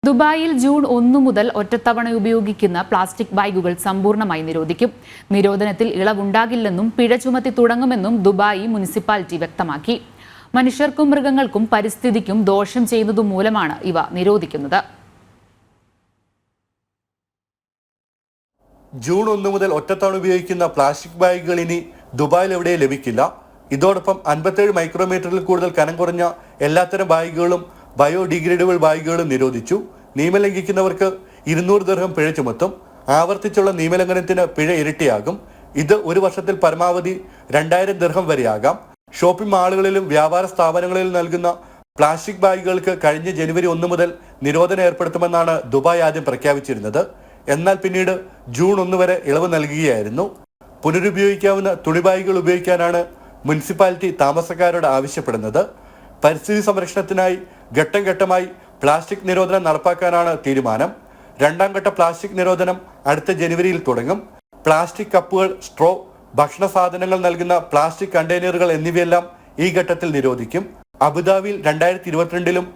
ദുബായിൽ ജൂൺ 1 മുതൽ ഒറ്റത്തവണ ഉപയോഗിക്കുന്ന പ്ലാസ്റ്റിക് ബാഗുകൾ സമ്പൂർണ്ണമായി നിരോധിക്കും. നിരോധനത്തിൽ ഇളവുണ്ടാകില്ലെന്നും പിഴ ചുമത്തി തുടങ്ങുമെന്നും ദുബായ് മുനിസിപ്പാലിറ്റി വ്യക്തമാക്കി. മനുഷ്യർക്കും മൃഗങ്ങൾക്കും പരിസ്ഥിതിക്കും ദോഷം ചെയ്യുന്നതു മൂലമാണ് ഇവ നിരോധിക്കുന്നത്. ജൂൺ 1 മുതൽ ഒറ്റത്തവണ ഉപയോഗിക്കുന്ന പ്ലാസ്റ്റിക് ബാഗുകൾ ഇനി ദുബായിൽ എവിടെ ലഭിക്കില്ല. ഇതോടൊപ്പം 57 മൈക്രോമീറ്ററിൽ കൂടുതൽ കനം കുറഞ്ഞ എല്ലാത്തരം ബാഗുകളും ബയോഡിഗ്രേഡബിൾ ബാഗുകളും നിരോധിച്ചു. നിയമം ലംഘിക്കുന്നവർക്ക് 200 ദിർഹം പിഴ ചുമത്തും. ആവർത്തിച്ചുള്ള നിയമലംഘനത്തിന് പിഴ ഇരട്ടിയാകും. ഇത് ഒരു വർഷത്തിൽ പരമാവധി 2000 ദിർഹം വരെയാകാം. ഷോപ്പിംഗ് മാളുകളിലും വ്യാപാര സ്ഥാപനങ്ങളിലും നൽകുന്ന പ്ലാസ്റ്റിക് ബാഗുകൾക്ക് കഴിഞ്ഞ ജനുവരി 1 മുതൽ നിരോധനം ഏർപ്പെടുത്തുമെന്നാണ് ദുബായ് ആദ്യം പ്രഖ്യാപിച്ചിരുന്നത്. എന്നാൽ പിന്നീട് ജൂൺ 1 വരെ ഇളവ് നൽകുകയായിരുന്നു. പുനരുപയോഗിക്കാവുന്ന തുണിബാഗുകൾ ഉപയോഗിക്കാനാണ് മുനിസിപ്പാലിറ്റി താമസക്കാരോട് ആവശ്യപ്പെടുന്നത്. പരിസ്ഥിതി സംരക്ഷണത്തിനായി ഘട്ടം ഘട്ടമായി പ്ലാസ്റ്റിക് നിരോധനം നടപ്പാക്കാനാണ് തീരുമാനം. രണ്ടാം ഘട്ട പ്ലാസ്റ്റിക് നിരോധനം അടുത്ത ജനുവരിയിൽ തുടങ്ങും. പ്ലാസ്റ്റിക് കപ്പുകൾ, സ്ട്രോ, ഭക്ഷണ സാധനങ്ങൾ നൽകുന്ന പ്ലാസ്റ്റിക് കണ്ടെയ്നറുകൾ എന്നിവയെല്ലാം ഈ ഘട്ടത്തിൽ നിരോധിക്കും. അബുദാബിയിൽ 2022-ലും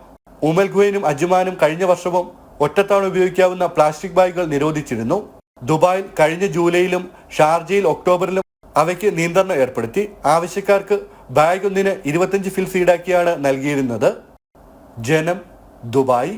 ഉമൽഖുവൈനും അജ്മാനും കഴിഞ്ഞ വർഷവും ഒറ്റത്തവണ ഉപയോഗിക്കാവുന്ന പ്ലാസ്റ്റിക് ബാഗുകൾ നിരോധിച്ചിരുന്നു. ദുബായിൽ കഴിഞ്ഞ ജൂലൈയിലും ഷാർജയിൽ ഒക്ടോബറിലും അവയ്ക്ക് നിയന്ത്രണം ഏർപ്പെടുത്തി. ആവശ്യക്കാർക്ക് ബാഗ് ഒന്നിന് 25 ഫിൽസ് ഈടാക്കിയാണ് നൽകിയിരുന്നത്. ജനം, ദുബായ്.